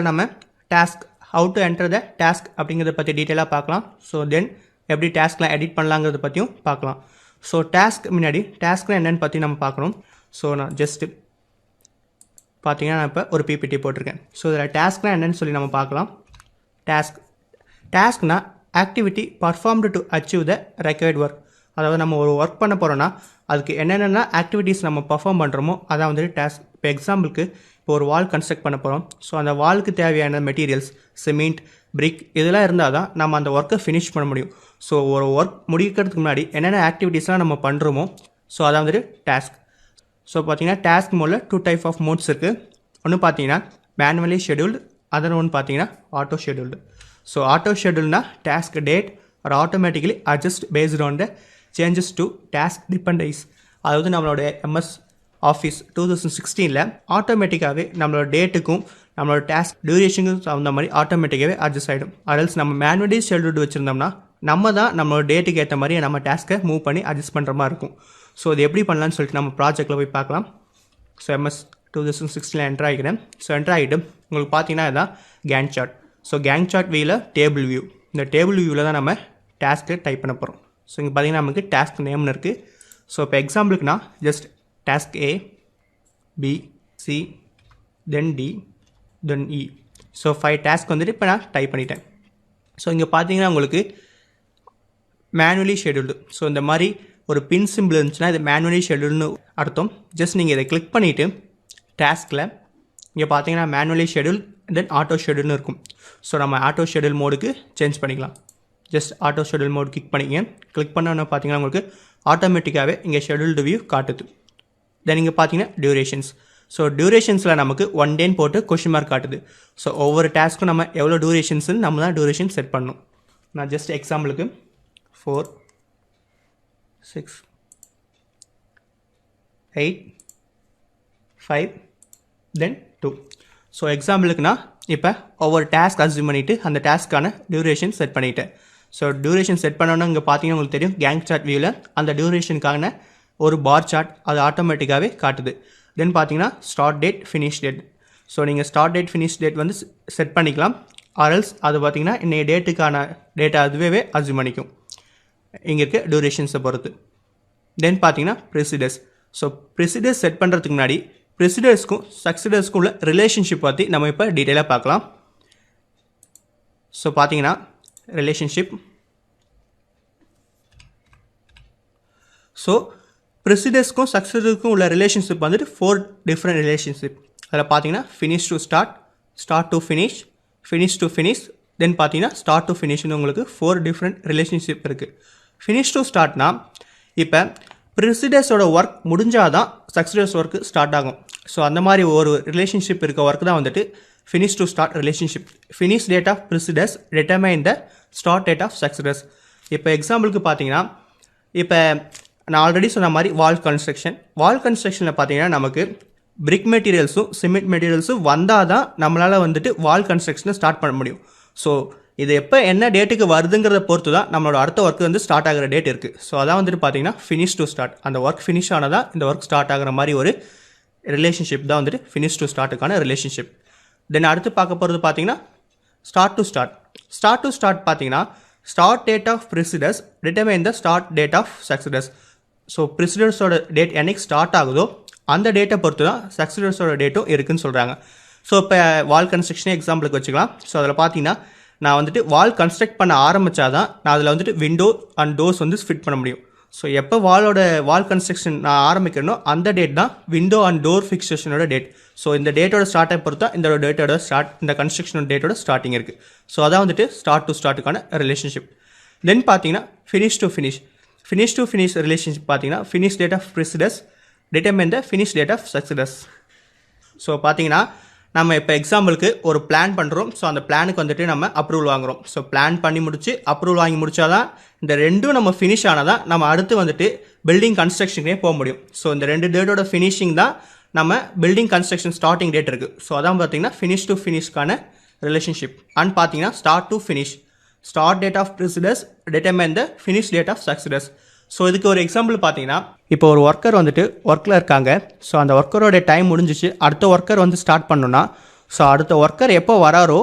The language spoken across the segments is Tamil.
நம்ம task how to enter the task அப்படிங்கிறத பற்றி டீட்டெயிலாக பார்க்கலாம். ஸோ தென் எப்படி டாஸ்க்லாம் எடிட் பண்ணலாங்கிறத பற்றியும் பார்க்கலாம். ஸோ டாஸ்க் முன்னாடி டாஸ்க்லாம் என்னென்னு பற்றி நம்ம பார்க்கணும். ஸோ நான் ஜஸ்ட்டு பார்த்தீங்கன்னா நான் இப்போ ஒரு பிபிடி போட்டிருக்கேன். ஸோ இதில் டாஸ்க்லாம் என்னென்னு சொல்லி நம்ம பார்க்கலாம். டாஸ்க்னா activity performed to achieve the required work. அதாவது நம்ம ஒரு ஒர்க் பண்ண போகிறோன்னா அதுக்கு என்னென்ன ஆக்டிவிட்டீஸ் நம்ம பர்ஃபார்ம் பண்ணுறோமோ அதான் வந்துட்டு டாஸ்க். இப்போ எக்ஸாம்பிளுக்கு இப்போ ஒரு வால் கன்ஸ்ட்ரக்ட் பண்ண போகிறோம். ஸோ அந்த வாலுக்கு தேவையான மெட்டீரியல்ஸ் சிமெண்ட், பிரிக் இதெல்லாம் இருந்தால் தான் நம்ம அந்த ஒர்க்கை ஃபினிஷ் பண்ண முடியும். ஸோ ஒரு ஒர்க் முடிக்கிறதுக்கு முன்னாடி என்னென்ன ஆக்டிவிட்டீஸ்லாம் நம்ம பண்ணுறோமோ ஸோ அதான் வந்துட்டு டாஸ்க். ஸோ பார்த்தீங்கன்னா டாஸ்க் மோடில் 2 டைப் ஆஃப் மோட்ஸ் இருக்குது. ஒன்று பார்த்தீங்கன்னா மேனுவலி ஷெடியூல்டு, அதர் ஒன்று பார்த்தீங்கன்னா ஆட்டோ ஷெடியூல்டு. ஸோ ஆட்டோ ஷெடியூல்னா task date are automatically adjust based on the changes to task dependence. அதாவது நம்மளோட எம்எஸ் ஆஃபீஸ் 2016 ஆட்டோமேட்டிக்காகவே நம்மளோட டேட்டுக்கும் நம்மளோட டாஸ்க் டியூரேஷனுக்கும் தகுந்த மாதிரி ஆட்டோமேட்டிக்காகவே அட்ஜஸ்ட் ஆகிடும். அதல்ஸ் நம்ம மேனுவலி ஷெடியூல்டு வச்சுருந்தோம்னா நம்ம தான் நம்மளோட டேட்டுக்கு ஏற்ற மாதிரி நம்ம டாஸ்க்கை மூவ் பண்ணி அட்ஜஸ்ட் பண்ணுற மாதிரி இருக்கும். ஸோ இது எப்படி பண்ணலான்னு சொல்லிட்டு நம்ம ப்ராஜெக்ட்டில் போய் பார்க்கலாம். ஸோ எம்எஸ் 2016 என்ட்ரு ஆகிக்கிறேன். ஸோ என்ட்ரு ஆகிட்டு உங்களுக்கு பார்த்தீங்கன்னா இதுதான் Gantt chart. So Gantt chart வியூவில் டேபிள் வியூ, இந்த டேபிள் வியூவில் தான் நம்ம டாஸ்க்கு டைப் பண்ண போகிறோம். ஸோ இங்கே பார்த்தீங்கன்னா நமக்கு டாஸ்க் நேம்னு இருக்குது. ஸோ இப்போ எக்ஸாம்பிளுக்குனா just task A, B, C, then D, then E. So 5 task வந்துட்டு இப்போ நான் டைப் பண்ணிட்டேன். ஸோ இங்கே பார்த்தீங்கன்னா உங்களுக்கு மேனுவலி ஷெடியூல்டு. ஸோ இந்த மாதிரி ஒரு பின் சிம்பிள் இருந்துச்சுன்னா இது மேனுவலி ஷெடியூல்னு அர்த்தம். ஜஸ்ட் நீங்கள் இதை கிளிக் பண்ணிவிட்டு டாஸ்கில் இங்கே பார்த்தீங்கன்னா மேனுவலி ஷெடியூல் தென் ஆட்டோ ஷெடியூல்னு இருக்கும். ஸோ நம்ம ஆட்டோ ஷெடியூல் மோடுக்கு சேஞ்ச் பண்ணிக்கலாம். Just auto schedule mode click பண்ணிங்க. கிளிக் பண்ணோன்னு பார்த்தீங்கன்னா உங்களுக்கு ஆட்டோமேட்டிக்காகவே இங்கே ஷெடியூல்டு வியூ காட்டுது. தென் இங்கே பார்த்தீங்கன்னா டியூரேஷன்ஸ். ஸோ டியூரேஷன்ஸில் நமக்கு 1 டேன்னு போட்டு கொஷின் மார்க் காட்டுது. ஸோ ஒவ்வொரு டாஸ்க்கும் நம்ம எவ்வளோ டியூரேஷன்ஸ்னு நம்ம தான் டியூரேஷன் செட் பண்ணணும். நான் ஜஸ்ட் எக்ஸாம்பிளுக்கு 4, 6, 8, 5, தென் 2. ஸோ எக்ஸாம்பிளுக்குனா இப்போ ஒவ்வொரு டாஸ்க் அஸ்யூம் பண்ணிவிட்டு அந்த டாஸ்க்கான டியூரேஷன் செட் பண்ணிவிட்டேன். ஸோ டியூரேஷன் செட் பண்ணோன்னா இங்கே பார்த்தீங்கன்னா உங்களுக்கு தெரியும் கேங் சார்ட் வியூவில் அந்த டியூரேஷனுக்கான ஒரு பார் சார்ட் அது ஆட்டோமேட்டிக்காகவே காட்டுது. தென் பார்த்தீங்கன்னா start date, finish date. So நீங்கள் ஸ்டார்ட் டேட், ஃபினிஷ் டேட் வந்து செட் பண்ணிக்கலாம். ஆர்எல்ஸ் அது பார்த்தீங்கன்னா இன்றைய டேட்டுக்கான டேட்டா அதுவே அஸ்யூம் பண்ணிக்கும் இங்கே இருக்க டியூரேஷன்ஸை பொறுத்து. தென் பார்த்தீங்கன்னா ப்ரெசிடர்ஸ். ஸோ ப்ரெசிடர்ஸ் செட் பண்ணுறதுக்கு முன்னாடி ப்ரெசிடர்ஸ்க்கும் சக்சிடர்ஸ்க்கும் உள்ள ரிலேஷன்ஷிப் பற்றி நம்ம இப்போ டீட்டெயிலாக பார்க்கலாம். ஸோ பார்த்தீங்கன்னா ரிலேஷன்ஷிப். ஸோ ப்ரெசிடர்ஸ்க்கும் சக்சிடர்ஸ்க்கும் உள்ள ரிலேஷன்ஷிப் வந்துட்டு 4 டிஃப்ரெண்ட் ரிலேஷன்ஷிப். அதில் பார்த்தீங்கன்னா finish to start, start to finish, finish to finish, then பார்த்தீங்கன்னா ஸ்டார்ட் டு ஃபினிஷ்னு உங்களுக்கு 4 டிஃப்ரெண்ட் ரிலேஷன்ஷிப் இருக்குது. ஃபினிஷ் டு ஸ்டார்ட்னா இப்போ ப்ரெசிடர்ஸோட ஒர்க் முடிஞ்சால் தான் சக்சிடர்ஸ் ஒர்க்கு ஸ்டார்ட் ஆகும். ஸோ அந்த மாதிரி ஒரு ரிலேஷன்ஷிப் இருக்க ஒர்க் தான் வந்துட்டு finish to start relationship. Finish date of predecessors determine the start date of successors. இப்போ எக்ஸாம்பிளுக்கு பார்த்தீங்கன்னா இப்போ நான் ஆல்ரெடி சொன்ன மாதிரி வால் கன்ஸ்ட்ரக்ஷனில் பார்த்தீங்கன்னா நமக்கு பிரிக் மெட்டீரியல்ஸும் சிமெண்ட் மெட்டீரியல்ஸும் வந்தால் தான் நம்மளால் வந்துட்டு வால் கன்ஸ்ட்ரக்ஷனை ஸ்டார்ட் பண்ண முடியும். ஸோ இது எப்போ என்ன டேட்டுக்கு வருதுங்கிறத பொறுத்து தான் நம்மளோட அடுத்த ஒர்க் வந்து ஸ்டார்ட் ஆகிற டேட் இருக்குது. ஸோ அதான் வந்துட்டு பார்த்தீங்கன்னா ஃபினிஷ் டு ஸ்டார்ட். அந்த ஒர்க் ஃபினிஷ் ஆனதான் இந்த ஒர்க் ஸ்டார்ட் ஆகிற மாதிரி ஒரு ரிலேஷன்ஷிப் தான் வந்துட்டு ஃபினிஷ் டு ஸ்டார்ட்டுக்கான ரிலேஷன்ஷிப். தென் அடுத்து பார்க்க போகிறது பார்த்தீங்கன்னா ஸ்டார்ட் டு ஸ்டார்ட் பார்த்தீங்கன்னா start date of predecessors determine the start date of successors. So ப்ரெசிடர்ஸோட டேட் என்னைக்கு ஸ்டார்ட் ஆகுதோ அந்த டேட்டை பொறுத்து தான் சக்சிடர்ஸோட டேட்டும் இருக்குதுன்னு சொல்கிறாங்க. ஸோ இப்போ வால் கன்ஸ்ட்ரக்ஷனே எக்ஸாம்பிளுக்கு வச்சுக்கலாம். ஸோ அதில் பார்த்தீங்கன்னா நான் வந்துட்டு வால் கன்ஸ்ட்ரக்ட் பண்ண ஆரம்பித்தா தான் நான் அதில் வந்துட்டு விண்டோ அண்ட் டோர்ஸ் வந்து ஃபிட் பண்ண முடியும். ஸோ எப்போ வால் கன்ஸ்ட்ரக்ஷன் நான் ஆரம்பிக்கிறனோ அந்த டேட் தான் விண்டோ அண்ட் டோர் ஃபிக்ஸேஷனோட டேட். ஸோ இந்த டேட்டோட ஸ்டார்ட்டை பொறுத்தா இந்த கன்ஸ்ட்ரக்ஷனோட டேட்டோட ஸ்டார்டிங் இருக்குது. ஸோ அதான் வந்துட்டு ஸ்டார்ட் டு ஸ்டார்ட்டுக்கான ரிலேஷன்ஷிப். தென் பார்த்தீங்கன்னா ஃபினிஷ் டு ஃபினிஷ் ரிலேஷன்ஷிப் பார்த்தீங்கன்னா finish date of predecessors determine the finish date of successors. So பார்த்தீங்கன்னா நம்ம இப்போ எக்ஸாம்பிளுக்கு ஒரு பிளான் பண்ணுறோம். ஸோ அந்த பிளானுக்கு வந்துட்டு நம்ம அப்ரூவல் வாங்குகிறோம். ஸோ பிளான் பண்ணி முடிச்சு அப்ரூவல் வாங்கி முடிச்சாதான் இந்த ரெண்டும் நம்ம ஃபினிஷ் ஆனதான் நம்ம அடுத்து வந்துட்டு பில்டிங் கன்ஸ்ட்ரக்ஷனுக்கே போக முடியும். ஸோ இந்த 2 டேட்டோட ஃபினிஷிங் தான் நம்ம பில்டிங் கன்ஸ்ட்ரக்ஷன் ஸ்டார்டிங் டேட் இருக்குது. ஸோ அதான் பார்த்தீங்கன்னா ஃபினிஷ் டு ஃபினிஷ்க்கான ரிலேஷன்ஷிப். அண்ட் பார்த்தீங்கன்னா start to finish, start date of predecessors determine the finish date of successors. So இதுக்கு ஒரு எக்ஸாம்பிள் பார்த்தீங்கன்னா இப்போ ஒரு ஒர்க்கர் வந்துட்டு ஒர்க்கில் இருக்காங்க. ஸோ அந்த ஒர்க்கரோட டைம் முடிஞ்சிச்சு, அடுத்த ஒர்க்கர் வந்து ஸ்டார்ட் பண்ணணும்னா ஸோ அடுத்த ஒர்க்கர் எப்போ வராரோ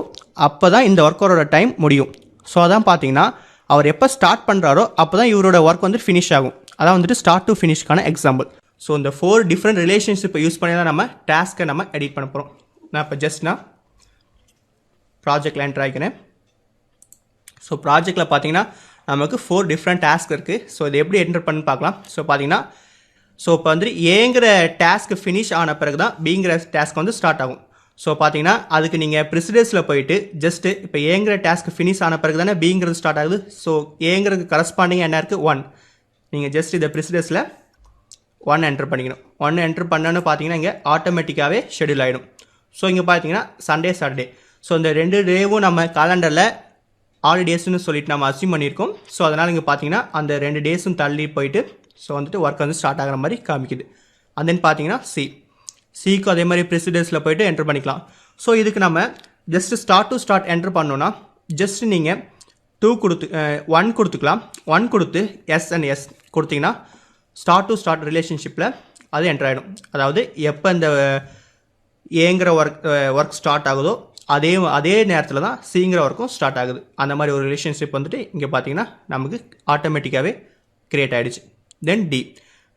அப்போ தான் இந்த ஒர்க்கரோட டைம் முடியும். ஸோ அதான் பார்த்தீங்கன்னா அவர் எப்போ ஸ்டார்ட் பண்ணுறாரோ அப்போ தான் இவரோட ஒர்க் வந்து ஃபினிஷ் ஆகும். அதான் வந்துட்டு ஸ்டார்ட் டு ஃபினிஷ்க்கான எக்ஸாம்பிள். ஸோ இந்த 4 டிஃப்ரெண்ட் ரிலேஷன்ஷிப்பை யூஸ் பண்ணி தான் நம்ம டாஸ்க்கை நம்ம எடிட் பண்ண போகிறோம். நான் இப்போ நான் ப்ராஜெக்டில் என்டர் ஆகிக்கிறேன். ஸோ ப்ராஜெக்டில் பார்த்தீங்கன்னா நமக்கு 4 டிஃப்ரெண்ட் டாஸ்க் இருக்குது. ஸோ இதை எப்படி என்டர் பண்ணி பார்க்கலாம். ஸோ பார்த்தீங்கன்னா இப்போ வந்துட்டு ஏங்கிற டாஸ்க் ஃபினிஷ் ஆன பிறகு தான் பிங்கிற டாஸ்க் வந்து ஸ்டார்ட் ஆகும். ஸோ பார்த்தீங்கன்னா அதுக்கு நீங்கள் ப்ரிசிடென்ஸில் போயிட்டு ஜஸ்ட்டு இப்போ ஏங்கிற டாஸ்க் ஃபினிஷ் ஆன பிறகு தானே பிங்கிறது ஸ்டார்ட் ஆகுது. ஸோ ஏங்கிறதுக்கு கரஸ்பாண்டிங் என்ன இருக்குது 1. நீங்கள் ஜஸ்ட் இதை ப்ரிசிடென்ஸில் 1 என்டர் பண்ணிக்கணும். 1 என்டர் பண்ணோன்னு பார்த்தீங்கன்னா இங்கே ஆட்டோமேட்டிக்காகவே ஷெடியூல் ஆகிடும். ஸோ இங்கே பார்த்தீங்கன்னா சண்டே சாட்டர்டே. ஸோ இந்த 2 டேவும் நம்ம காலண்டரில் ஹாலிடேஸ்னு சொல்லிட்டு நம்ம அசியூம் பண்ணியிருக்கோம். ஸோ அதனால் இங்கே பார்த்தீங்கன்னா அந்த 2 டேஸும் தள்ளி போயிட்டு ஸோ வந்துட்டு ஒர்க் வந்து ஸ்டார்ட் ஆகிற மாதிரி காமிக்குது. அண்ட் தென் பார்த்தீங்கன்னா சிக்கு அதே மாதிரி ப்ரெசிடென்ஸில் போய்ட்டு என்டர் பண்ணிக்கலாம். ஸோ இதுக்கு நம்ம just start to start enter பண்ணோன்னா ஜஸ்ட் நீங்கள் 1 கொடுத்துக்கலாம். 1 கொடுத்து எஸ் கொடுத்தீங்கன்னா ஸ்டார்ட் டு ஸ்டார்ட் ரிலேஷன்ஷிப்பில் அது என்டர் ஆகிடும். அதாவது எப்போ இந்த ஏங்கிற ஒர்க் ஸ்டார்ட் ஆகுதோ அதே நேரத்தில் தான் சிங்கிற ஒர்க்கும் ஸ்டார்ட் ஆகுது. அந்த மாதிரி ஒரு ரிலேஷன்ஷிப் வந்துட்டு இங்கே பார்த்தீங்கன்னா நமக்கு ஆட்டோமேட்டிக்காகவே க்ரியேட் ஆகிடுச்சு. தென்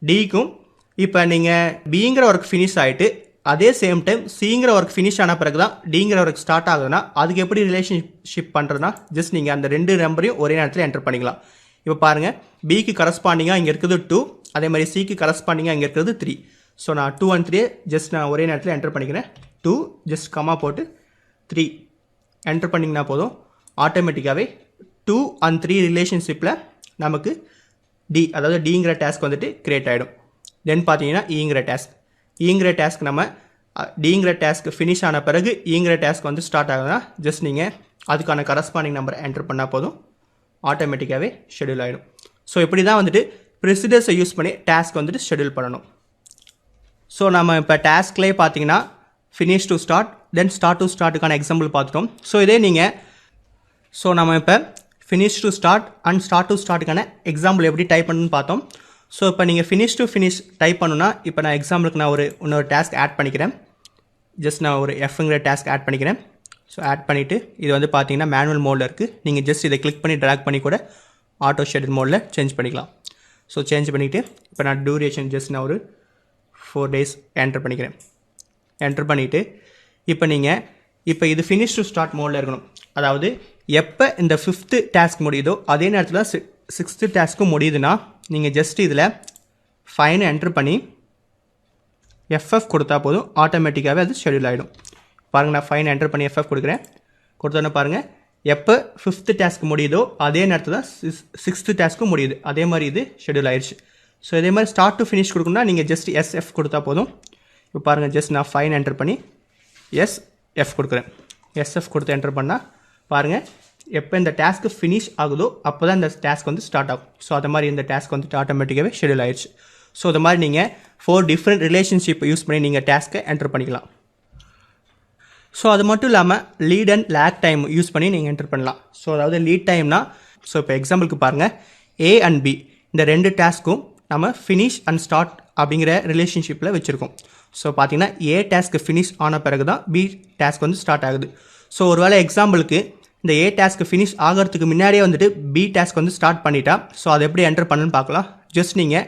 டிக்கும் இப்போ நீங்கள் பிங்கிற ஒர்க் ஃபினிஷ் ஆகிட்டு அதே சேம் டைம் சிங்கிற ஒர்க் ஃபினிஷ் ஆன பிறகு தான் டிங்கிற ஒர்க் ஸ்டார்ட் ஆகுதுன்னா அதுக்கு எப்படி ரிலேஷன்ஷிப் பண்ணுறதுனா ஜஸ்ட் நீங்கள் அந்த 2 நம்பரையும் ஒரே நேரத்தில் என்டர் பண்ணிக்கலாம். இப்போ பாருங்கள் பிக்கு கரஸ்பாண்டிங்காக இங்கே இருக்குது 2, அதே மாதிரி சிக்கு கரஸ்பாண்டிங்காக இங்கே இருக்கிறது 3. ஸோ நான் 2 and 3 ஜஸ்ட் நான் ஒரே நேரத்தில் என்டர் பண்ணிக்கிறேன். 2 ஜஸ்ட் கமா போட்டு 3 என்டர் பண்ணிங்கன்னா போதும். ஆட்டோமேட்டிக்காகவே 2 and 3 ரிலேஷன்ஷிப்பில் நமக்கு அதாவது டிங்கிற டாஸ்க் வந்துட்டு கிரியேட் ஆகிடும். தென் பார்த்தீங்கன்னா ஈங்கிற டாஸ்க் நம்ம டிங்கிற டாஸ்க் ஃபினிஷ் ஆன பிறகு ஈங்கிற டாஸ்க் வந்து ஸ்டார்ட் ஆகுதுன்னா ஜஸ்ட் நீங்கள் அதுக்கான கரஸ்பாண்டிங் நம்பரை என்டர் பண்ணால் போதும், ஆட்டோமேட்டிக்காகவே ஷெடியூல் ஆகிடும். ஸோ இப்படி தான் வந்துட்டு ப்ரெசிடென்ஸை யூஸ் பண்ணி டாஸ்க் வந்துட்டு ஷெடியூல் பண்ணணும். ஸோ நம்ம இப்போ டாஸ்க்லேயே பார்த்தீங்கன்னா finish to start then start to ஸ்டார்ட்டுக்கான எக்ஸாம்பிள் பார்த்துட்டோம். ஸோ இதே நீங்கள் நம்ம இப்போ finish to start and start to ஸ்டார்ட்டுக்கான எக்ஸாம்பிள் எப்படி டைப் பண்ணணும்னு பார்த்தோம். ஸோ இப்போ நீங்கள் ஃபினிஷ் டு ஃபினிஷ் டைப் பண்ணுன்னா இப்போ நான் எக்ஸாம்பிளுக்கு நான் இன்னொரு டாஸ்க் ஆட் பண்ணிக்கிறேன். ஜஸ்ட் நான் ஒரு எஃப்ங்கிற டாஸ்க் ஆட் பண்ணிக்கிறேன். ஸோ ஆட் பண்ணிவிட்டு இது வந்து பார்த்தீங்கன்னா மேனுவல் மோடில் இருக்குது. நீங்கள் ஜஸ்ட் இதை கிளிக் பண்ணி ட்ராக் பண்ணி கூட ஆட்டோ ஷெட்யூல் மோடில் சேஞ்ச் பண்ணிக்கலாம். ஸோ சேஞ்ச் பண்ணிவிட்டு இப்போ நான் டியூரேஷன் ஜஸ்ட் நான் ஒரு 4 days என்டர் பண்ணிக்கிறேன். என்டர் பண்ணிவிட்டு இப்போ இது ஃபினிஷ் டு ஸ்டார்ட் மோடில் இருக்கணும். அதாவது எப்போ இந்த 5th டாஸ்க் முடியுதோ அதே நேரத்தில் 6th டாஸ்க்கும் முடியுதுன்னா நீங்கள் ஜஸ்ட் இதில் ஃபைனை என்டர் பண்ணி எஃப்எஃப் கொடுத்தா போதும், ஆட்டோமேட்டிக்காகவே அது ஷெடியூல் ஆகிடும். பாருங்கள் நான் ஃபைனை என்டர் பண்ணி எஃப்எஃப் கொடுக்குறேன். கொடுத்தோன்னே பாருங்கள் எப்போ 5th டாஸ்க் முடியுதோ அதே நேரத்தில் தான் 6th டாஸ்க்கும் முடியுது. அதே மாதிரி இது ஷெடியூல் ஆயிடுச்சு. ஸோ இதே மாதிரி ஸ்டார்ட் டு ஃபினிஷ் கொடுக்கணும்னா நீங்கள் ஜஸ்ட் எஸ்எஃப் கொடுத்தா போதும். இப்போ பாருங்கள் ஜஸ்ட் நான் ஃபைன் என்டர் பண்ணி எஸ்எஃப் கொடுக்குறேன். எஸ்எஃப் கொடுத்து என்டர் பண்ணால் பாருங்கள் எப்போ இந்த டாஸ்க்கு ஃபினிஷ் ஆகுதோ அப்போ தான் இந்த டாஸ்க் வந்து ஸ்டார்ட் ஆகும். ஸோ அது மாதிரி இந்த டாஸ்க் வந்துட்டு ஆட்டோமேட்டிக்காகவே ஷெடியூல் ஆயிடுச்சு. ஸோ அது மாதிரி நீங்கள் 4 டிஃப்ரெண்ட் ரிலேஷன்ஷிப்பை யூஸ் பண்ணி நீங்கள் டாஸ்க்கை என்டர் பண்ணிக்கலாம். ஸோ அது மட்டும் இல்லாமல் lead and lag time use பண்ணி நீங்கள் என்டர் பண்ணலாம். ஸோ அதாவது லீட் டைம்னா இப்போ எக்ஸாம்பிளுக்கு பாருங்கள் A and B இந்த 2 டாஸ்க்கும் நம்ம ஃபினிஷ் அண்ட் ஸ்டார்ட் அப்படிங்கிற ரிலேஷன்ஷிப்பில் வச்சுருக்கோம். ஸோ பார்த்தீங்கன்னா A டாஸ்க்கு ஃபினிஷ் ஆன பிறகு தான் B டாஸ்க் வந்து ஸ்டார்ட் ஆகுது. ஸோ ஒருவேளை எக்ஸாம்பிளுக்கு இந்த A டாஸ்க்கு ஃபினிஷ் ஆகிறதுக்கு முன்னாடியே வந்துட்டு B டாஸ்க் வந்து ஸ்டார்ட் பண்ணிட்டா ஸோ அதை எப்படி என்டர் பண்ணுன்னு பார்க்கலாம். ஜஸ்ட் நீங்கள்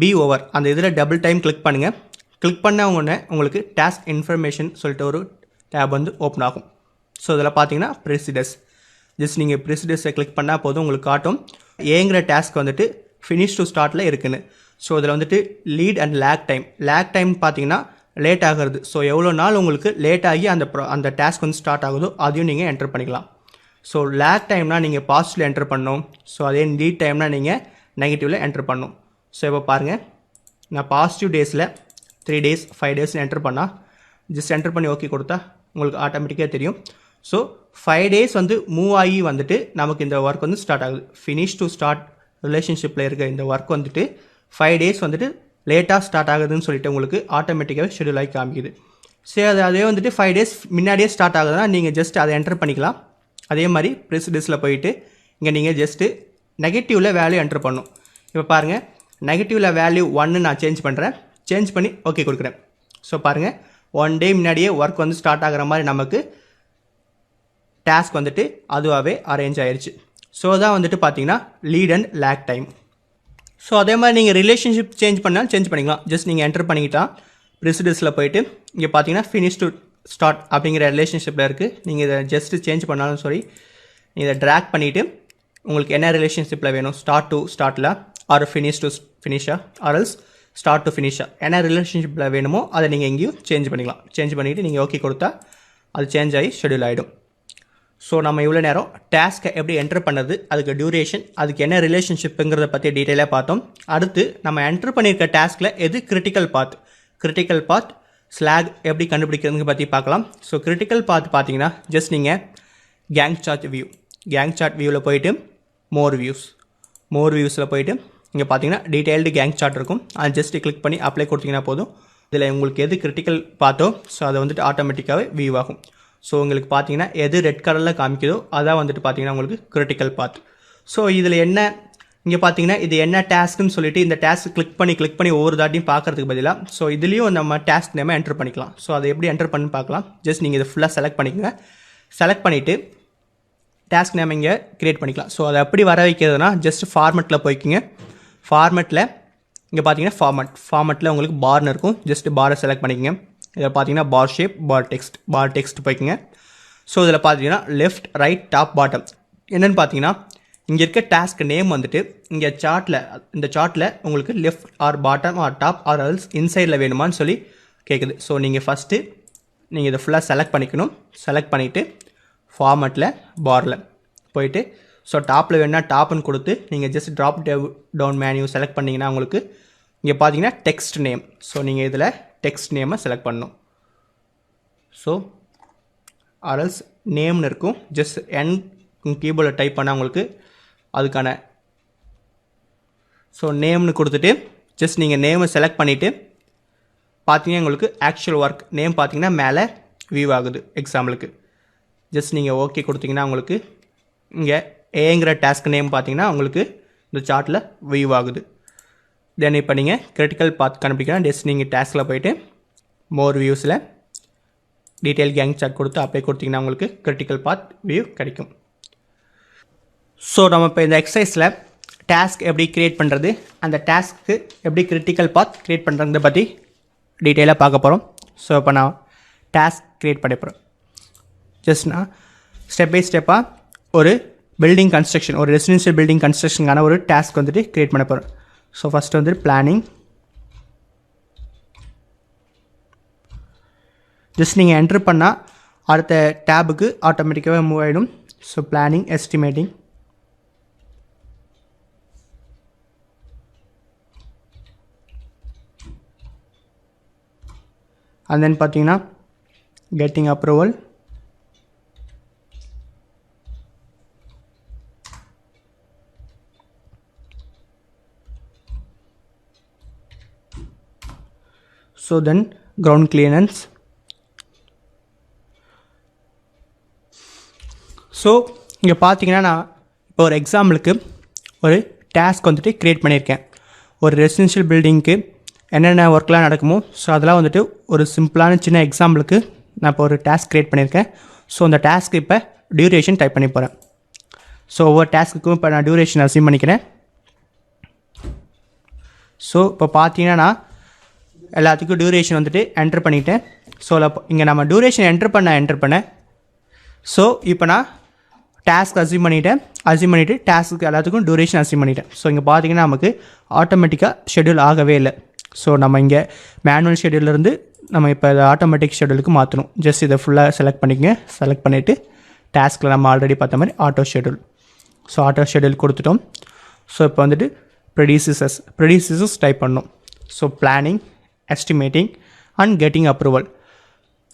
B ஓவர் அந்த இதில் டபுள் டைம் கிளிக் பண்ணுங்கள். கிளிக் பண்ண உடனே உங்களுக்கு டாஸ்க் இன்ஃபர்மேஷன் சொல்லிட்டு ஒரு டேப் வந்து ஓப்பன் ஆகும். ஸோ இதில் பார்த்தீங்கன்னா ப்ரெசிடென்ஸ் ஜஸ்ட் நீங்கள் ப்ரெசிடென்ஸை கிளிக் பண்ணால் போதும் உங்களுக்கு காட்டும் ஏங்கிற டாஸ்க் வந்துட்டு ஃபினிஷ் டு ஸ்டார்ட்டில் இருக்குன்னு. ஸோ இதில் வந்துட்டு லீட் அண்ட் லேக் டைம் பார்த்தீங்கன்னா லேட் ஆகிறது. ஸோ எவ்வளோ நாள் உங்களுக்கு லேட் ஆகி அந்த டாஸ்க் வந்து ஸ்டார்ட் ஆகுதோ அதையும் நீங்கள் என்டர் பண்ணிக்கலாம். ஸோ லேக் டைம்னால் நீங்கள் பாசிட்டிவில் என்டர் பண்ணணும். ஸோ அதே லீட் டைம்னால் நீங்கள் நெகட்டிவில் என்டர் பண்ணணும். ஸோ இப்போ பாருங்கள் நான் பாசிட்டிவ் டேஸில் 3 days 5 days என்டர் பண்ணால் ஜஸ்ட் என்டர் பண்ணி ஓகே கொடுத்தா உங்களுக்கு ஆட்டோமேட்டிக்காக தெரியும். ஸோ 5 days வந்து மூவ் ஆகி வந்துட்டு நமக்கு இந்த ஒர்க் வந்து ஸ்டார்ட் ஆகுது. ஃபினிஷ் டு ஸ்டார்ட் ரிலேஷன்ஷிப்பில் இருக்க இந்த ஒர்க் வந்துட்டு 5 days வந்துட்டு லேட்டாக ஸ்டார்ட் ஆகுதுன்னு சொல்லிட்டு உங்களுக்கு ஆட்டோமேட்டிக்காகவே ஷெடியூல் ஆகி காமிக்குது. சரி அதே வந்துட்டு 5 days முன்னாடியே ஸ்டார்ட் ஆகுதுன்னா நீங்கள் ஜஸ்ட் அதை என்டர் பண்ணிக்கலாம். அதே மாதிரி ப்ரெசிடென்ஸில் போயிட்டு இங்கே நீங்கள் ஜஸ்ட்டு நெகட்டிவில் வேல்யூ என்டர் பண்ணணும். இப்போ பாருங்கள் நெகட்டிவில் வேல்யூ 1 நான் சேஞ்ச் பண்ணுறேன். சேஞ்ச் பண்ணி ஓகே கொடுக்குறேன். ஸோ பாருங்கள் 1 day முன்னாடியே ஒர்க் வந்து ஸ்டார்ட் ஆகிற மாதிரி நமக்கு டாஸ்க் வந்துட்டு அதுவாகவே அரேஞ்ச் ஆயிடுச்சு. ஸோ தான் வந்துட்டு பார்த்தீங்கன்னா lead and lag time. So அதே மாதிரி நீங்கள் ரிலேஷன்ஷிப் சேஞ்ச் பண்ணாலும் சேஞ்ச் பண்ணிக்கலாம். ஜஸ்ட் நீங்கள் என்டர் பண்ணிக்கிட்டா ப்ரெசிடென்ஸில் போயிட்டு இங்கே பார்த்தீங்கன்னா ஃபினிஷ் டு ஸ்டார்ட் அப்படிங்கிற ரிலேஷன்ஷிப்பில் இருக்குது. நீங்கள் இதை ஜஸ்ட்டு சேஞ்ச் பண்ணாலும் சரி, இதை ட்ராக் பண்ணிவிட்டு உங்களுக்கு என்ன ரிலேஷன்ஷிப்பில் வேணும், ஸ்டார்ட் டு ஸ்டார்ட்டில் ஆர் ஃபினிஷ் டு ஃபினிஷாக ஆர்எல்ஸ் ஸ்டார்ட் டு ஃபினிஷாக என்ன ரிலேஷன்ஷிப்பில் வேணுமோ அதை நீங்கள் எங்கேயும் சேஞ்ச் பண்ணிக்கலாம். சேஞ்ச் பண்ணிவிட்டு நீங்கள் ஓகே கொடுத்தா அது சேஞ்ச் ஆகி ஷெடியூல் ஆகிடும். ஸோ நம்ம இவ்வளோ நேரம் டாஸ்க்கை எப்படி என்டர் பண்ணுறது, அதுக்கு டியூரேஷன், அதுக்கு என்ன ரிலேஷன்ஷிப்புங்கிறத பற்றி டீட்டெயிலாக பார்த்தோம். அடுத்து நம்ம என்டர் பண்ணியிருக்க டாஸ்கில் எது கிரிட்டிக்கல் பாத் ஸ்லாக் எப்படி கண்டுபிடிக்கிறதுன்னு பற்றி பார்க்கலாம். ஸோ கிரிட்டிக்கல் பாத் பார்த்தீங்கன்னா ஜஸ்ட் நீங்கள் கேங் சார்ட் வியூவில் போயிட்டு மோர் வியூஸில் போயிட்டு இங்கே பார்த்தீங்கன்னா டீட்டெயில்டு கேங் சார்ட் இருக்கும். அது ஜஸ்ட்டு கிளிக் பண்ணி அப்ளை கொடுத்தீங்கன்னா போதும். இதில் உங்களுக்கு எது கிரிட்டிக்கல் பார்த்தோ ஸோ அதை வந்துட்டு ஆட்டோமேட்டிக்காகவே வியூ ஆகும். ஸோ உங்களுக்கு பார்த்தீங்கன்னா எது ரெட் கலரில் காமிக்குதோ அதான் வந்துட்டு பார்த்தீங்கன்னா உங்களுக்கு கிரிட்டிக்கல் பாத். ஸோ இதில் என்ன இங்கே பார்த்தீங்கன்னா இது என்ன டாஸ்க்குன்னு சொல்லிட்டு இந்த டாஸ்க் கிளிக் பண்ணி ஒவ்வொரு தாட்டியும் பார்க்குறதுக்கு பதிலாக ஸோ இதுலேயும் நம்ம டாஸ்க் நேமை என்டர் பண்ணிக்கலாம். ஸோ அதை எப்படி என்டர் பண்ணி பார்க்கலாம். ஜஸ்ட் நீங்கள் இதை ஃபுல்லாக செலக்ட் பண்ணிக்கோங்க. செலக்ட் பண்ணிவிட்டு டாஸ்க் நேம் இங்கே க்ரியேட் பண்ணிக்கலாம். ஸோ அதை எப்படி வர வைக்கிறதுனா ஜஸ்ட் ஃபார்மெட்டில் போய்க்குங்க. ஃபார்மெட்டில் இங்கே பார்த்தீங்கன்னா ஃபார்மெட்டில் உங்களுக்கு பார்னு இருக்கும். ஜஸ்ட் பாரை செலக்ட் பண்ணிக்கங்க. இதில் பார்த்தீங்கன்னா பார் ஷேப், பார் டெக்ஸ்ட் போய்க்குங்க. ஸோ இதில் பார்த்தீங்கன்னா லெஃப்ட், ரைட், டாப், பாட்டம் என்னென்னு பார்த்தீங்கன்னா இங்கே இருக்க டாஸ்க் நேம் வந்துட்டு இங்கே இந்த சார்ட்டில் உங்களுக்கு left or bottom or top or else இன்சைடில் வேணுமான்னு சொல்லி கேட்குது. ஸோ நீங்கள் ஃபஸ்ட்டு நீங்கள் இதை ஃபுல்லாக செலக்ட் பண்ணிக்கணும். செலக்ட் பண்ணிவிட்டு ஃபார்மெட்டில் பாரில் போயிட்டு ஸோ டாப்பில் வேணுன்னா டாப்னு கொடுத்து நீங்கள் just drop down menu select பண்ணிங்கன்னா உங்களுக்கு இங்கே பார்த்தீங்கன்னா டெக்ஸ்ட் நேம். ஸோ நீங்கள் இதில் டெக்ஸ்ட் நேமை செலக்ட் பண்ணணும். ஸோ ஆர்எல்ஸ் நேம்னு இருக்கும். ஜஸ்ட் என் கீபோர்டில் டைப் பண்ணால் உங்களுக்கு அதுக்கான ஸோ நேம்னு கொடுத்துட்டு ஜஸ்ட் நீங்கள் நேமை செலக்ட் பண்ணிவிட்டு பார்த்தீங்கன்னா உங்களுக்கு ஆக்சுவல் ஒர்க் நேம் பார்த்தீங்கன்னா மேலே வியூ ஆகுது. எக்ஸாம்பிளுக்கு ஜஸ்ட் நீங்கள் ஓகே கொடுத்தீங்கன்னா உங்களுக்கு இங்கே ஏங்கிற டாஸ்க் நேம் பார்த்தீங்கன்னா உங்களுக்கு இந்த சார்ட்டில் வியூ ஆகுது. தென் இப்போ நீங்கள் கிரிட்டிக்கல் பாத் கண்டுபிடிக்கலாம். ஜஸ்ட் நீங்கள் டாஸ்கில் போய்ட்டு மோர் வியூஸில் டீட்டெயில் கேங் சார்ட் கொடுத்து அப்ளை கொடுத்தீங்கன்னா உங்களுக்கு கிரிட்டிக்கல் பாத் வியூ கிடைக்கும். ஸோ நம்ம இப்போ இந்த எக்ஸசைஸில் டாஸ்க் எப்படி க்ரியேட் பண்ணுறது, அந்த டாஸ்க்கு எப்படி கிரிட்டிக்கல் பாத் க்ரியேட் பண்ணுறதை பற்றி டீட்டெயிலாக பார்க்க போகிறோம். ஸோ இப்போ நான் டாஸ்க் க்ரியேட் பண்ண போகிறேன். ஜஸ்ட் நான் ஸ்டெப் பை ஸ்டெப்பாக ஒரு பில்டிங் கன்ஸ்ட்ரக்ஷன், ஒரு ரெசிடென்ஷியல் பில்டிங் கன்ஸ்ட்ரக்ஷனுக்கான ஒரு டாஸ்க் வந்துட்டு க்ரியேட் பண்ண போகிறேன். ஸோ ஃபஸ்ட்டு வந்துட்டு பிளானிங். ஜஸ்ட் நீங்கள் என்ட்ரு பண்ணால் அடுத்த டேபுக்கு ஆட்டோமேட்டிக்காகவே மூவ் ஆகிடும். So planning, estimating, and then பார்த்தீங்கன்னா getting approval, so then ground clearance. So இங்கே பார்த்தீங்கன்னா நான் இப்போ ஒரு எக்ஸாம்பிளுக்கு ஒரு டாஸ்க் வந்துட்டு க்ரியேட் பண்ணியிருக்கேன். ஒரு ரெசிடென்ஷியல் பில்டிங்க்கு என்னென்ன ஒர்க்லாம் நடக்குமோ ஸோ அதெல்லாம் வந்துட்டு ஒரு சிம்பிளான சின்ன எக்ஸாம்பிளுக்கு நான் இப்போ ஒரு டாஸ்க் க்ரியேட் பண்ணியிருக்கேன். ஸோ அந்த டாஸ்க்கு இப்போ டியூரேஷன் டைப் பண்ணி போகிறேன். ஸோ ஒவ்வொரு டாஸ்க்குக்கும் இப்போ நான் டியூரேஷன் அசீவ் பண்ணிக்கிறேன். ஸோ இப்போ பார்த்தீங்கன்னா நான் எல்லாத்துக்கும் டியூரேஷன் வந்துட்டு என்ட்ரு பண்ணிட்டேன். ஸோ இங்கே நம்ம டியூரேஷன் என்ட்ரு பண்ண ஸோ இப்போ நான் டாஸ்க் அசீவ் பண்ணிவிட்டு டாஸ்க்கு எல்லாத்துக்கும் டியூரேஷன் அசீவ் பண்ணிட்டேன். ஸோ இங்கே பார்த்தீங்கன்னா நமக்கு ஆட்டோமேட்டிக்காக ஷெட்யூல் ஆகவே இல்லை. ஸோ நம்ம இங்கே மேனுவல் ஷெட்யூலேருந்து நம்ம இப்போ இதை ஆட்டோமேட்டிக் ஷெட்யூலுக்கு மாற்றணும். ஜஸ்ட் இதை ஃபுல்லாக செலக்ட் பண்ணிக்கங்க. செலக்ட் பண்ணிவிட்டு டாஸ்கில் நம்ம ஆல்ரெடி பார்த்த மாதிரி ஆட்டோ ஷெட்யூல் கொடுத்துட்டோம். ஸோ இப்போ வந்துட்டு ப்ரெடியூசர்ஸ் டைப் பண்ணணும். So planning, estimating and getting approval.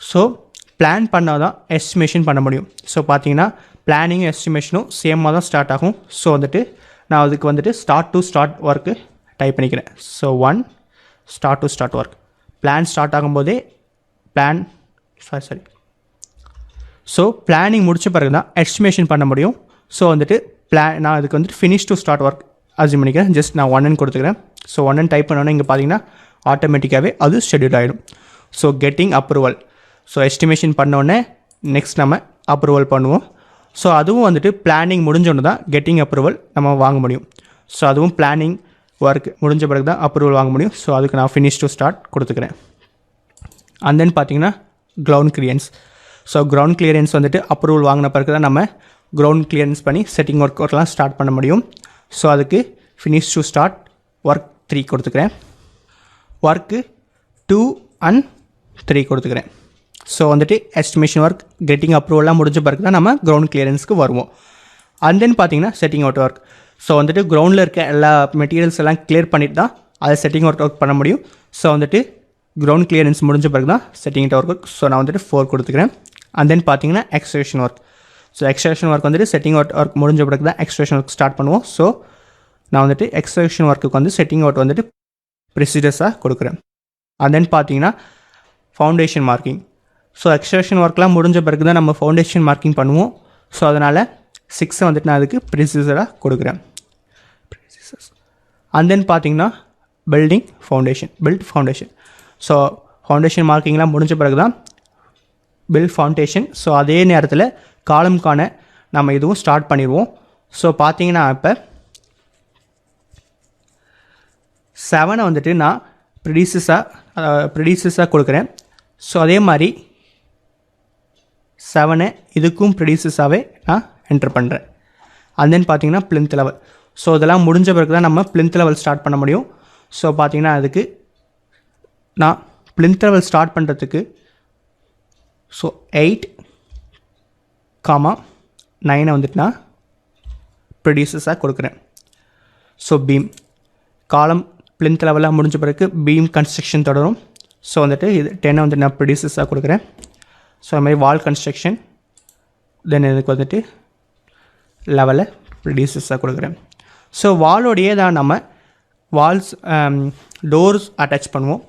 So plan பண்ணால் தான் எஸ்டிமேஷன் பண்ண முடியும். ஸோ பார்த்தீங்கன்னா பிளானிங்கும் எஸ்டிமேஷனும் சேமாக தான் ஸ்டார்ட் ஆகும். ஸோ வந்துட்டு நான் அதுக்கு வந்துட்டு ஸ்டார்ட் ஒர்க்கு டைப் பண்ணிக்கிறேன். So 1 start work. Plan start ஆகும்போதே ஸோ பிளானிங் முடித்த பிறகு தான் எஸ்டிமேஷன் பண்ண முடியும். ஸோ வந்துட்டு நான் அதுக்கு வந்துட்டு finish to start work achieve பண்ணிக்கிறேன். ஜஸ்ட் நான் 1 கொடுத்துக்கிறேன். ஸோ 1 டைப் பண்ணோன்னா இங்கே பார்த்தீங்கன்னா ஆட்டோமேட்டிக்காகவே அது ஷெட்யூல் ஆகிடும். So getting approval. So estimation பண்ணோடனே நெக்ஸ்ட் நம்ம அப்ரூவல் பண்ணுவோம். ஸோ அதுவும் வந்துட்டு பிளானிங் முடிஞ்சோன்னு தான் கெட்டிங் அப்ரூவல் நம்ம வாங்க முடியும். ஸோ அதுவும் பிளானிங் ஒர்க் முடிஞ்ச பிறகு தான் அப்ரூவல் வாங்க முடியும். ஸோ அதுக்கு நான் ஃபினிஷ் டு ஸ்டார்ட் கொடுத்துக்கிறேன். அண்ட் தென் பார்த்தீங்கன்னா ground clearance. So ground clearance வந்துட்டு அப்ரூவல் வாங்கின பிறகு தான் நம்ம கிரவுண்ட் கிளியரன்ஸ் பண்ணி செட்டிங் ஒர்க்லாம் ஸ்டார்ட் பண்ண முடியும். ஸோ அதுக்கு ஃபினிஷ் டு ஸ்டார்ட் ஒர்க் 3 கொடுத்துக்கிறேன். ஒர்க்கு 2 and 3 கொடுத்துக்கிறேன். ஸோ வந்துட்டு எஸ்டிமேஷன் ஒர்க் கெட்டிங் அப்ரூவல்லாம் முடிஞ்ச பிறகு தான் நம்ம கிரவுண்ட் கிளியரன்ஸ்க்கு வருவோம். அண்ட் தென் பார்த்தீங்கன்னா செட்டிங் அவுட் ஒர்க். ஸோ வந்துட்டு கிரவுண்டில் இருக்க எல்லா மெட்டீரியல்ஸ் எல்லாம் கிளியர் பண்ணிட்டு தான் அதை செட்டிங் ஒர்க் பண்ண முடியும். ஸோ வந்துட்டு கிரவுண்ட் கிளியரன்ஸ் முடிஞ்ச பிறகு தான் செட்டிங் அவுட் ஒர்க். ஸோ நான் வந்துட்டு 4 கொடுத்துக்கிறேன். அண்ட் தென் பார்த்தீங்கன்னா எக்ஸ்ட்ரேஷன் ஒர்க். ஸோ எக்ஸ்ட்ரேஷன் ஒர்க் வந்துட்டு செட்டிங் அவுட் ஒர்க் முடிஞ்ச பிறகு தான் எக்ஸ்ட்ரேஷன் ஒர்க் ஸ்டார்ட் பண்ணுவோம். ஸோ நான் வந்துட்டு எக்ஸ்ட்ரேஷன் ஒர்க்குக்கு வந்து செட்டிங் அவுட் வந்துட்டு ப்ரொசீஜர்ஸாக கொடுக்குறேன். அண்ட் தென் பார்த்தீங்கன்னா ஃபவுண்டேஷன் மார்க்கிங். ஸோ எக்ஸ்ட்ரேஷன் ஒர்க்லாம் முடிஞ்ச பிறகு தான் நம்ம ஃபவுண்டேஷன் மார்க்கிங் பண்ணுவோம். ஸோ அதனால் 6 வந்துட்டு நான் அதுக்கு ப்ரொசீஜராக கொடுக்குறேன். அண்ட் தென் பார்த்தீங்கன்னா பில்ட் ஃபவுண்டேஷன். ஸோ ஃபவுண்டேஷன் மார்க்கிங்லாம் முடிஞ்ச பிறகு தான் பில்ட் ஃபவுண்டேஷன். ஸோ அதே நேரத்தில் காலம்கான நம்ம இதுவும் ஸ்டார்ட் பண்ணிடுவோம். ஸோ பார்த்தீங்கன்னா இப்போ 7 வந்துட்டு நான் ப்ரிடியூசஸாக கொடுக்குறேன். ஸோ அதே மாதிரி 7 இதுக்கும் ப்ரிடியூசஸாகவே நான் என்டர் பண்ணுறேன். அண்ட் தென் பார்த்தீங்கன்னா பிளிந்த் லெவல். ஸோ இதெல்லாம் முடிஞ்ச பிறகு தான் நம்ம பிளிந்த் லெவல் ஸ்டார்ட் பண்ண முடியும். ஸோ பார்த்தீங்கன்னா அதுக்கு நான் பிளிந்த் லெவல் ஸ்டார்ட் பண்ணுறதுக்கு ஸோ 8,9 வந்துட்டு நான் ப்ரொடியூசஸாக கொடுக்குறேன். ஸோ பீம் காலம் பிளிந்த் லெவலாக முடிஞ்ச பிறகு பீம் கன்ஸ்ட்ரக்ஷன் தொடரும். ஸோ வந்துட்டு இது 10 வந்துட்டு நான் ப்ரொடியூசஸாக கொடுக்குறேன். ஸோ அது மாதிரி வால் கன்ஸ்ட்ரக்ஷன் தென் இதுக்கு வந்துட்டு லெவலில் ப்ரொடியூசஸாக கொடுக்குறேன். ஸோ வாலோடையே தான் நம்ம வால்ஸ் டோர்ஸ் அட்டாச் பண்ணுவோம்.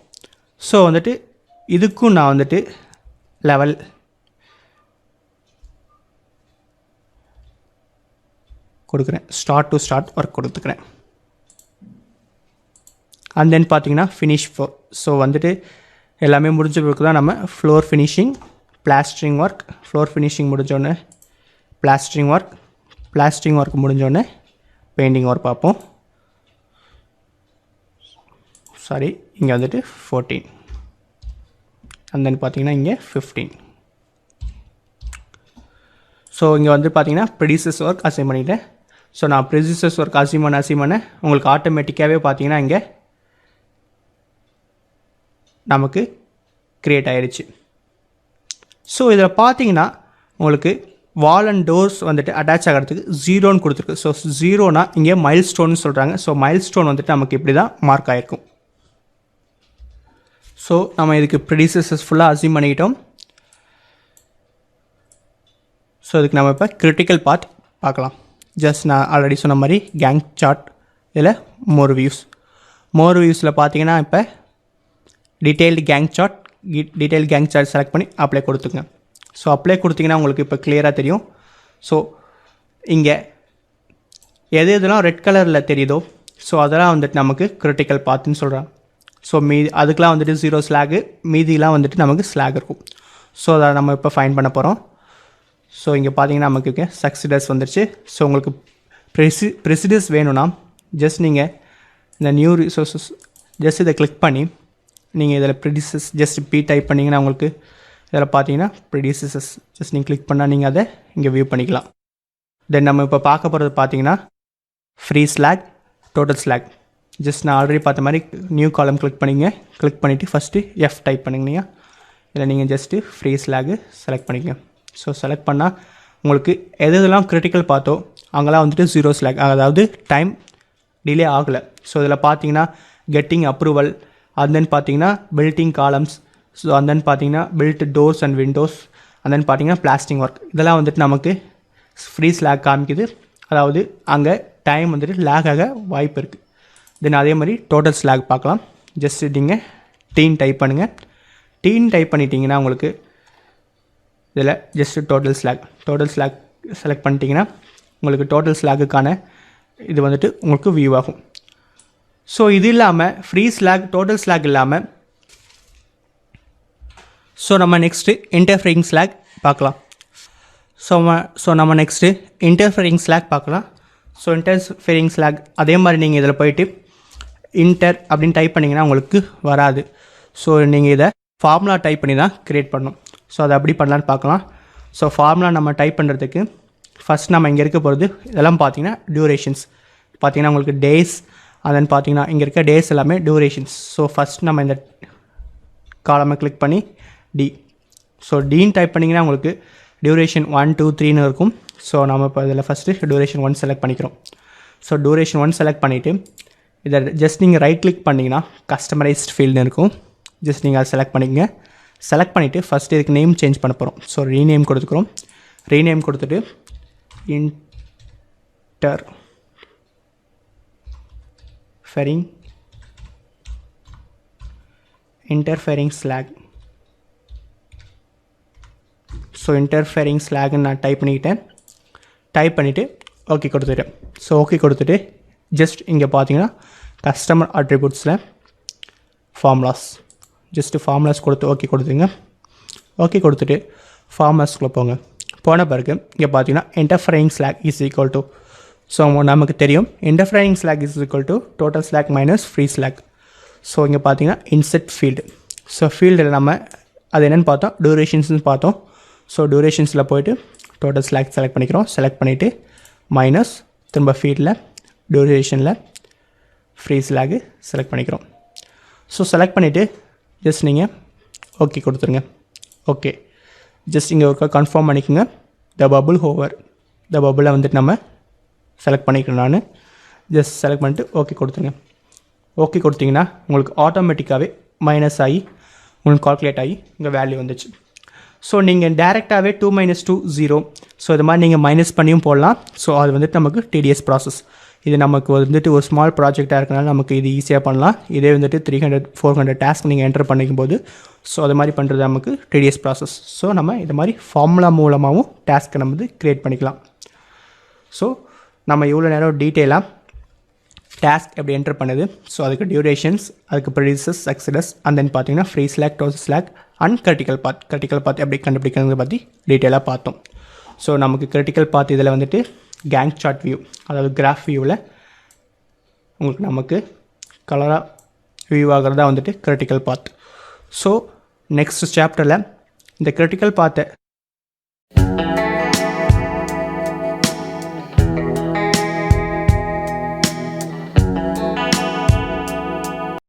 ஸோ வந்துட்டு இதுக்கும் நான் வந்துட்டு லெவல் கொடுக்குறேன். ஸ்டார்ட் டு ஸ்டார்ட் ஒர்க் கொடுத்துக்கிறேன். அண்ட் தென் பார்த்தீங்கன்னா ஃபினிஷ் ஃப்ளோர். ஸோ வந்துட்டு எல்லாமே முடிஞ்ச பிறகு தான் நம்ம floor finishing, plastering work, floor finishing முடிஞ்சோடனே பிளாஸ்டரிங் ஒர்க் முடிஞ்சோடனே பெயிண்டிங் ஒர்க் பார்ப்போம். சாரி, இங்கே வந்துட்டு 14 அண்ட் தென் பார்த்தீங்கன்னா இங்கே 15. ஸோ இங்கே வந்து பார்த்தீங்கன்னா ப்ரொடியூசர்ஸ் ஒர்க் அசைன் பண்ணிவிட்டேன். ஸோ நான் ப்ரொடியூசர்ஸ் ஒர்க் அசைன் பண்ண உங்களுக்கு ஆட்டோமேட்டிக்காகவே பார்த்தீங்கன்னா இங்கே நமக்கு க்ரியேட் ஆகிடுச்சு. ஸோ இதில் பார்த்தீங்கன்னா உங்களுக்கு வால் அண்ட் டோர்ஸ் வந்துட்டு அட்டாச் ஆகிறதுக்கு 0ன்னு கொடுத்துருக்கு. ஸோ 0னா இங்கே மைல் ஸ்டோன்னு சொல்கிறாங்க. ஸோ மைல் ஸ்டோன் வந்துட்டு நமக்கு இப்படி தான் மார்க் ஆகிருக்கும். ஸோ நம்ம இதுக்கு ப்ரொடியூசர்ஸ் ஃபுல்லாக அசைன் பண்ணிக்கிட்டோம். ஸோ இதுக்கு நம்ம இப்போ கிரிட்டிக்கல் பார்ட் பார்க்கலாம். ஜஸ்ட் நான் ஆல்ரெடி சொன்ன மாதிரி கேங் சார்ட், இதில் மோர் வியூஸில் பார்த்தீங்கன்னா இப்போ டீட்டெயில்டு கேங் சார்ட் செலக்ட் பண்ணி அப்ளை கொடுத்துங்க. ஸோ அப்ளை கொடுத்தீங்கன்னா உங்களுக்கு இப்போ கிளியராக தெரியும். ஸோ இங்கே எதெல்லாம் ரெட் கலரில் தெரியுதோ ஸோ அதெல்லாம் வந்துட்டு நமக்கு கிரிட்டிக்கல் பாத்துன்னு சொல்கிறாங்க. ஸோ அதுக்கெலாம் வந்துட்டு 0 ஸ்லாகு, மீதிலாம் வந்துட்டு நமக்கு ஸ்லாக் இருக்கும். ஸோ அதை நம்ம இப்போ ஃபைன் பண்ண போகிறோம். ஸோ இங்கே பார்த்தீங்கன்னா நமக்கு சக்சிடர்ஸ் வந்துருச்சு. ஸோ உங்களுக்கு ப்ரெசிடர்ஸ் வேணும்னா ஜஸ்ட் நீங்கள் இந்த நியூ ரிசோர்ஸஸ் ஜஸ்ட் இதை கிளிக் பண்ணி நீங்கள் இதில் ப்ரொடியூசர்ஸ் ஜஸ்ட் டைப் பண்ணிங்கன்னா உங்களுக்கு இதில் பார்த்தீங்கன்னா ப்ரொடியூசர்ஸ் ஜஸ்ட் நீங்கள் கிளிக் பண்ணால் நீங்கள் அதை இங்கே வியூ பண்ணிக்கலாம். தென் நம்ம இப்போ பார்க்க போகிறது பார்த்தீங்கன்னா free slack, total slack. Just நான் ஆல்ரெடி பார்த்த மாதிரி நியூ காலம் கிளிக் பண்ணிவிட்டு ஃபஸ்ட்டு F டைப் பண்ணிங்க. இதில் நீங்கள் ஜஸ்ட்டு ஃப்ரீ ஸ்லாகு செலக்ட் பண்ணிக்கங்க. ஸோ செலக்ட் பண்ணால் உங்களுக்கு எதெல்லாம் கிரிட்டிக்கல் பார்த்தோ அங்கெல்லாம் வந்துட்டு 0 ஸ்லாக், அதாவது டைம் டிலே ஆகலை. ஸோ இதில் பார்த்தீங்கன்னா கெட்டிங் அப்ரூவல், அண்ட் தென் பார்த்தீங்கன்னா building columns, so and then பார்த்தீங்கன்னா build doors and windows, and then பார்த்தீங்கன்னா பிளாஸ்டிங் ஒர்க், இதெல்லாம் வந்துட்டு நமக்கு ஃப்ரீ ஸ்லாக் காமிக்குது. அதாவது அங்கே டைம் வந்துட்டு லேக் ஆக வாய்ப்பு இருக்குது. தென் அதே மாதிரி டோட்டல் ஸ்லாக் பார்க்கலாம். ஜஸ்ட் நீங்கள் டீன் டைப் பண்ணுங்கள். டீன் டைப் பண்ணிட்டீங்கன்னா உங்களுக்கு இதில் ஜஸ்ட்டு டோட்டல் ஸ்லாக் செலக்ட் பண்ணிட்டீங்கன்னா உங்களுக்கு டோட்டல் ஸ்லாக்குக்கான இது வந்துட்டு உங்களுக்கு வியூ ஆகும். ஸோ இது இல்லாமல் ஃப்ரீ ஸ்லாக், டோட்டல் ஸ்லாக் இல்லாமல் ஸோ நம்ம நெக்ஸ்ட்டு இன்டர்ஃபரிங் ஸ்லாக் பார்க்கலாம். ஸோ நம்ம நெக்ஸ்ட்டு இன்டர்ஃபரிங் ஸ்லாக் பார்க்கலாம். ஸோ இன்டர்ஃபரிங் ஸ்லாக் அதே மாதிரி நீங்கள் இதில் போயிட்டு இன்டர் அப்படின்னு டைப் பண்ணிங்கன்னா உங்களுக்கு வராது. ஸோ நீங்கள் இதை ஃபார்முலா டைப் பண்ணி தான் க்ரியேட் பண்ணணும். ஸோ அதை அப்படி பண்ணலான்னு பார்க்கலாம். ஸோ ஃபார்முலா நம்ம டைப் பண்ணுறதுக்கு ஃபஸ்ட் நம்ம இங்கே இருக்க போகிறது இதெல்லாம் பார்த்தீங்கன்னா டியூரேஷன்ஸ். பார்த்தீங்கன்னா உங்களுக்கு டேஸ் அதன் பார்த்தீங்கன்னா இங்கே இருக்க டேஸ் எல்லாமே டியூரேஷன்ஸ். ஸோ ஃபஸ்ட் நம்ம இந்த காலமை கிளிக் பண்ணி டி. ஸோ டீன்னு டைப் பண்ணிங்கன்னா உங்களுக்கு டியூரேஷன் 1 2 3ன்னு இருக்கும். ஸோ நம்ம இப்போ இதில் ஃபஸ்ட்டு டியூரேஷன் 1 செலக்ட் பண்ணிக்கிறோம். ஸோ டியூரேஷன் 1 செலக்ட் பண்ணிவிட்டு இதை ஜஸ்ட் நீங்கள் ரைட் கிளிக் பண்ணிங்கன்னா கஸ்டமரைஸ்ட் ஃபீல்டுன்னு இருக்கும். ஜஸ்ட் நீங்கள் அதை செலக்ட் பண்ணிக்கங்க. செலக்ட் பண்ணிவிட்டு ஃபஸ்ட்டு இதுக்கு நேம் சேஞ்ச் பண்ண போகிறோம். So rename கொடுத்துக்கிறோம். ரீநேம் கொடுத்துட்டு இன்டர்ஃபெரிங் ஸ்லாக். ஸோ இன்டர்ஃபெரிங் ஸ்லாக்னு நான் டைப் பண்ணிவிட்டு ஓகே கொடுத்துட்டேன். ஸோ ஓகே கொடுத்துட்டு ஜஸ்ட் இங்கே பார்த்தீங்கன்னா கஸ்டமர் அட்ரிபியூட்ஸில் ஃபார்முலாஸ் ஜஸ்ட்டு ஃபார்முலாஸ் கொடுத்து ஓகே கொடுத்துருங்க. ஓகே கொடுத்துட்டு ஃபார்முலாஸ்குள்ளே போன பிறகு இங்கே பார்த்தீங்கன்னா interfering slack is equal to, so நமக்கு தெரியும் interfering slack is equal to total slack minus free slack. So இங்கே பார்த்தீங்கன்னா இன்செட் ஃபீல்டு. ஸோ ஃபீல்டில் நம்ம அது என்னென்னு பார்த்தோம், டியூரேஷன்ஸ்னு பார்த்தோம். ஸோ டியூரேஷன்ஸில் போய்ட்டு டோட்டல் ஸ்லாக் செலக்ட் பண்ணிக்கிறோம். செலக்ட் பண்ணிவிட்டு மைனஸ் திரும்ப ஃபீல்டில் டியூரேஷனில் ஃப்ரீ ஸ்லாகு செலக்ட் பண்ணிக்கிறோம். ஸோ செலக்ட் பண்ணிவிட்டு ஜஸ்ட் நீங்கள் ஓகே கொடுத்துருங்க. ஓகே ஜஸ்ட் இங்கே ஒருக்கா கன்ஃபார்ம் பண்ணிக்கோங்க. த பபுள் ஹோவர் த பபுளை வந்துட்டு நம்ம செலக்ட் பண்ணிக்கிறேன். நான் ஜஸ்ட் செலக்ட் பண்ணிட்டு ஓகே கொடுத்துருங்க. ஓகே கொடுத்தீங்கன்னா உங்களுக்கு ஆட்டோமேட்டிக்காகவே மைனஸ் ஆகி உங்களுக்கு கால்குலேட் ஆகி இங்கே வேல்யூ வந்துச்சு. ஸோ நீங்கள் டேரெக்டாகவே 2 - 2 0. ஸோ இது மாதிரி நீங்கள் மைனஸ் பண்ணியும் போடலாம். ஸோ அது வந்துட்டு நமக்கு டிடிஎஸ் ப்ராசஸ். இது நமக்கு வந்துட்டு ஒரு ஸ்மால் ப்ராஜெக்டாக இருக்கனால நமக்கு இது ஈஸியாக பண்ணலாம். இதே வந்துட்டு 300 400 டாஸ்க் நீங்கள் என்டர் பண்ணிக்கும் போது ஸோ அது மாதிரி பண்ணுறது நமக்கு டிடிஎஸ் ப்ராசஸ். ஸோ நம்ம இது மாதிரி ஃபார்முலா மூலமாகவும் டாஸ்க்கை நம்ம வந்து க்ரியேட் பண்ணிக்கலாம். ஸோ நம்ம இவ்வளோ நேரம் டீட்டெயிலாக டாஸ்க் எப்படி என்டர் பண்ணுது, ஸோ அதுக்கு டியூரேஷன்ஸ், அதுக்கு ப்ரொடியூசர்ஸ், சக்ஸஸ், அண்ட் தென் பார்த்தீங்கன்னா free slack, total slack and critical path எப்படி கண்டுபிடிக்கிறத பற்றி டீட்டெயிலாக பார்த்தோம். ஸோ நமக்கு கிரிட்டிக்கல் பாத் இதில் வந்துட்டு கேங் சார்ட் வியூ, அதாவது கிராஃப் வியூவில் உங்களுக்கு நமக்கு கலராக வியூ ஆகிறதா வந்துட்டு கிரிட்டிக்கல் பாத். ஸோ நெக்ஸ்ட் சாப்டரில் இந்த கிரிட்டிக்கல் பாத்தை